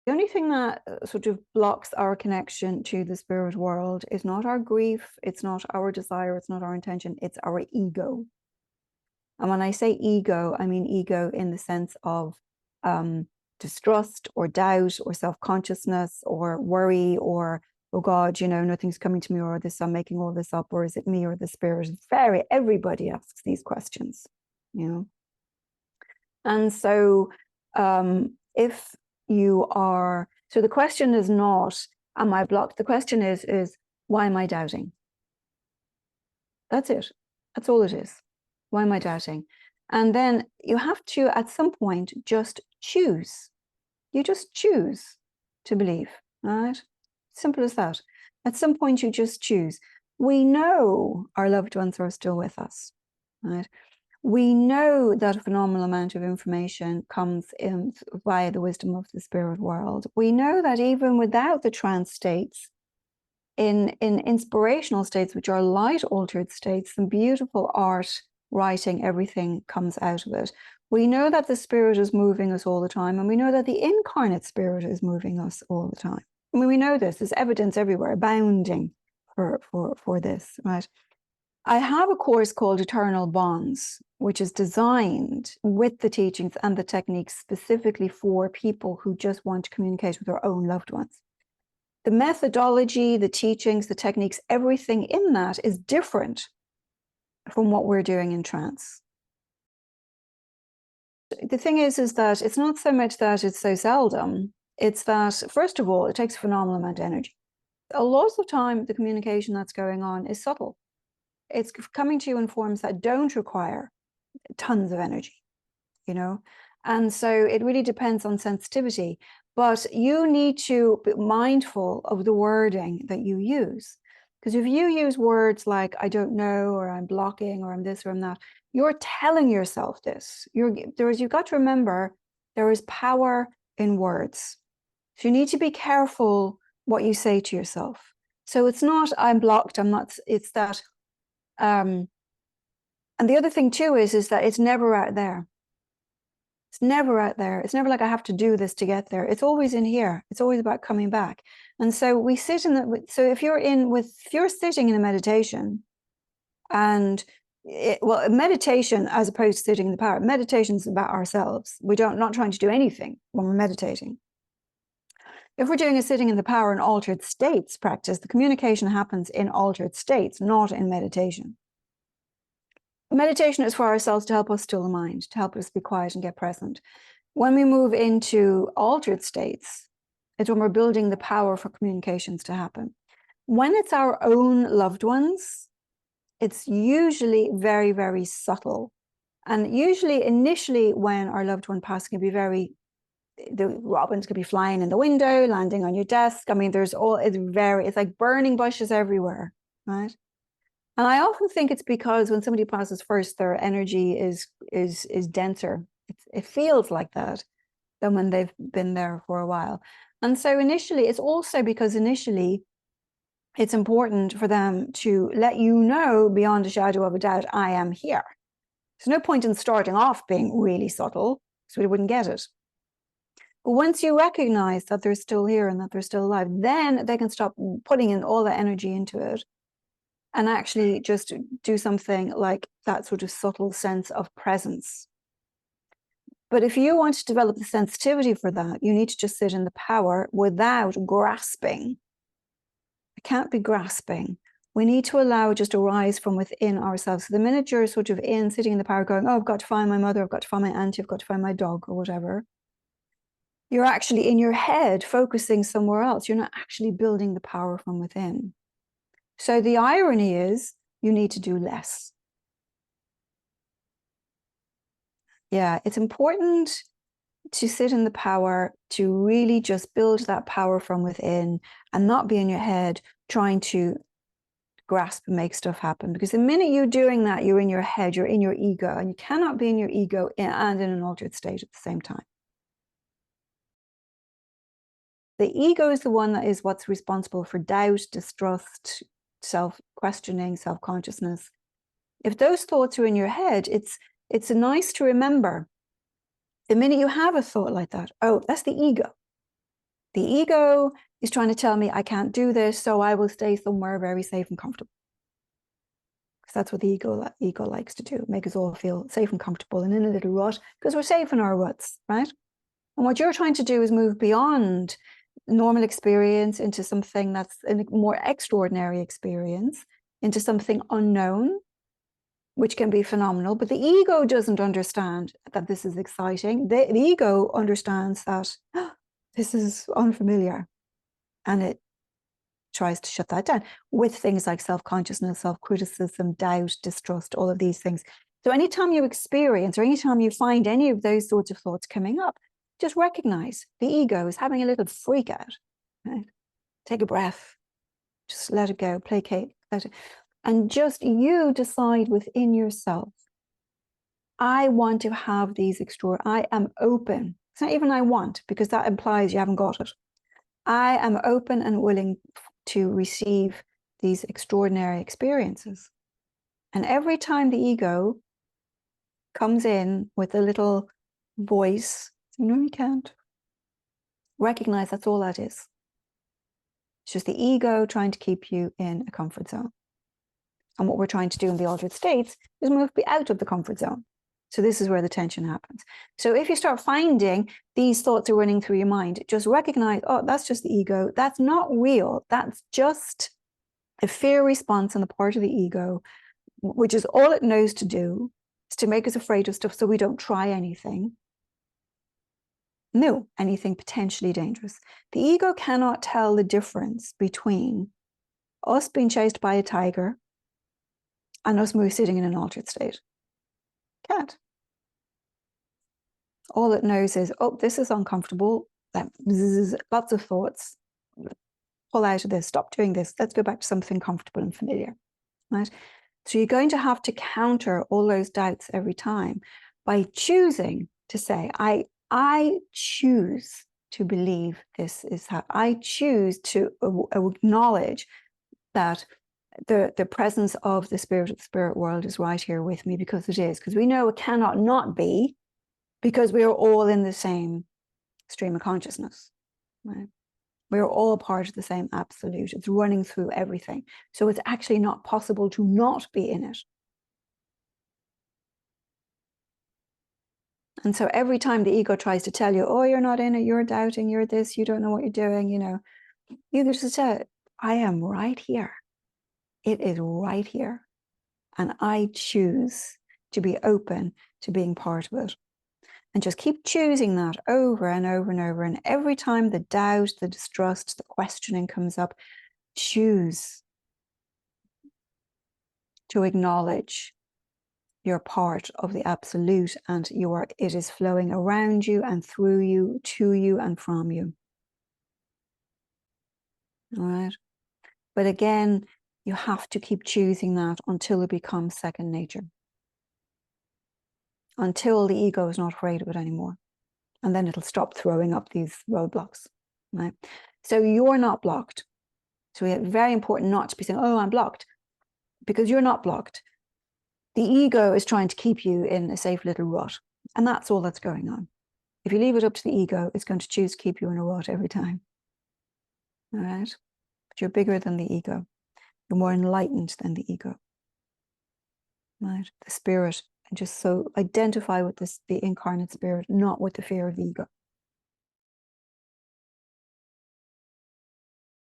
The only thing that sort of blocks our connection to the spirit world is not our grief, it's not our desire, it's not our intention, it's our ego. And when I say ego, I mean ego in the sense of distrust or doubt or self-consciousness or worry or, oh God, you know, nothing's coming to me, or this, I'm making all this up, or is it me or the spirit? Everybody asks these questions, you know. And so if you are, so the question is not, am I blocked? The question is why am I doubting? That's it. That's all it is. Why am I doubting? And then you have to, at some point, just choose. You just choose to believe, right? Simple as that. At some point, you just choose. We know our loved ones are still with us, right? We know that a phenomenal amount of information comes in via the wisdom of the spirit world. We know that even without the trance states, in inspirational states, which are light altered states, and beautiful art, writing, everything comes out of it. We know that the spirit is moving us all the time, and we know that the incarnate spirit is moving us all the time. I mean, we know this. There's evidence everywhere, abounding for this, right? I have a course called Eternal Bonds, which is designed with the teachings and the techniques specifically for people who just want to communicate with their own loved ones. The methodology, the teachings, the techniques, everything in that is different from what we're doing in trance. The thing is that it's not so much that it's so seldom, it's that, first of all, it takes a phenomenal amount of energy. A lot of the time, the communication that's going on is subtle. It's coming to you in forms that don't require tons of energy, you know? And so it really depends on sensitivity. But you need to be mindful of the wording that you use. Because if you use words like, I don't know, or I'm blocking, or I'm this, or I'm that, you're telling yourself this. You've got to remember, there is power in words. So you need to be careful what you say to yourself. So it's not, I'm blocked, I'm not, it's that, and the other thing too is that it's never out there. It's never out there. It's never like I have to do this to get there. It's always in here. It's always about coming back. And so we sit in the, so if you're sitting in a meditation and meditation, as opposed to sitting in the power, meditation is about ourselves. Not trying to do anything when we're meditating. If we're doing a sitting in the power and altered states practice, the communication happens in altered states, not in meditation. Meditation is for ourselves to help us still the mind, to help us be quiet and get present. When we move into altered states, it's when we're building the power for communications to happen. When it's our own loved ones, it's usually very, very subtle. And usually, initially, when our loved one passes, can be the robins could be flying in the window, landing on your desk. I mean, it's like burning bushes everywhere, right? And I often think it's because when somebody passes first, their energy is denser. It feels like that than when they've been there for a while. And so initially, it's also because initially, it's important for them to let you know beyond a shadow of a doubt, I am here. There's no point in starting off being really subtle, so we wouldn't get it. But once you recognize that they're still here and that they're still alive, then they can stop putting in all that energy into it and actually just do something like that sort of subtle sense of presence. But if you want to develop the sensitivity for that, you need to just sit in the power without grasping. It can't be grasping. We need to allow it just to rise from within ourselves. So the minute you're sort of sitting in the power going, oh, I've got to find my mother, I've got to find my auntie, I've got to find my dog or whatever, you're actually in your head focusing somewhere else. You're not actually building the power from within. So the irony is you need to do less. Yeah, it's important to sit in the power, to really just build that power from within and not be in your head trying to grasp and make stuff happen. Because the minute you're doing that, you're in your head, you're in your ego, and you cannot be in your ego and in an altered state at the same time. The ego is the one that is what's responsible for doubt, distrust, self-questioning, self-consciousness. If those thoughts are in your head, it's nice to remember the minute you have a thought like that, oh, that's the ego. The ego is trying to tell me I can't do this, so I will stay somewhere very safe and comfortable. Because that's what the ego likes to do, make us all feel safe and comfortable and in a little rut, because we're safe in our ruts, right? And what you're trying to do is move beyond normal experience into something that's a more extraordinary experience, into something unknown, which can be phenomenal. But the ego doesn't understand that this is exciting. The ego understands that this is unfamiliar, and it tries to shut that down with things like self-consciousness, self-criticism, doubt, distrust, all of these things. So anytime you experience or anytime you find any of those sorts of thoughts coming up, just recognize the ego is having a little freak out. Right? Take a breath, just let it go, placate, let it, and just you decide within yourself, I want to have these I am open. It's not even I want, because that implies you haven't got it. I am open and willing to receive these extraordinary experiences. And every time the ego comes in with a little voice, no, you can't, recognize that's all that is. It's just the ego trying to keep you in a comfort zone. And what we're trying to do in the altered states is move out of the comfort zone. So this is where the tension happens. So if you start finding these thoughts are running through your mind, just recognize, oh, that's just the ego. That's not real. That's just a fear response on the part of the ego, which is all it knows to do, is to make us afraid of stuff so we don't try anything new, anything potentially dangerous. The ego cannot tell the difference between us being chased by a tiger and us sitting in an altered state. Can't. All it knows is, oh, this is uncomfortable. Lots of thoughts. Pull out of this. Stop doing this. Let's go back to something comfortable and familiar. Right? So you're going to have to counter all those doubts every time by choosing to say, I choose to believe this is how I choose to acknowledge that the presence of the spirit world is right here with me, because it is, because we know it cannot not be, because we are all in the same stream of consciousness, right? We are all part of the same absolute. It's running through everything. So it's actually not possible to not be in it. And so every time the ego tries to tell you, oh, you're not in it, you're doubting, you're this, you don't know what you're doing, you just say, I am right here. It is right here. And I choose to be open to being part of it. And just keep choosing that over and over and over. And every time the doubt, the distrust, the questioning comes up, choose to acknowledge you're part of the absolute, and it is flowing around you and through you, to you and from you. All right. But again, you have to keep choosing that until it becomes second nature. Until the ego is not afraid of it anymore. And then it'll stop throwing up these roadblocks. Right? So you're not blocked. So it's very important not to be saying, oh, I'm blocked, because you're not blocked. The ego is trying to keep you in a safe little rut. And that's all that's going on. If you leave it up to the ego, it's going to choose to keep you in a rut every time. All right? But you're bigger than the ego. You're more enlightened than the ego. Right? The spirit. And just so identify with the incarnate spirit, not with the fear of the ego.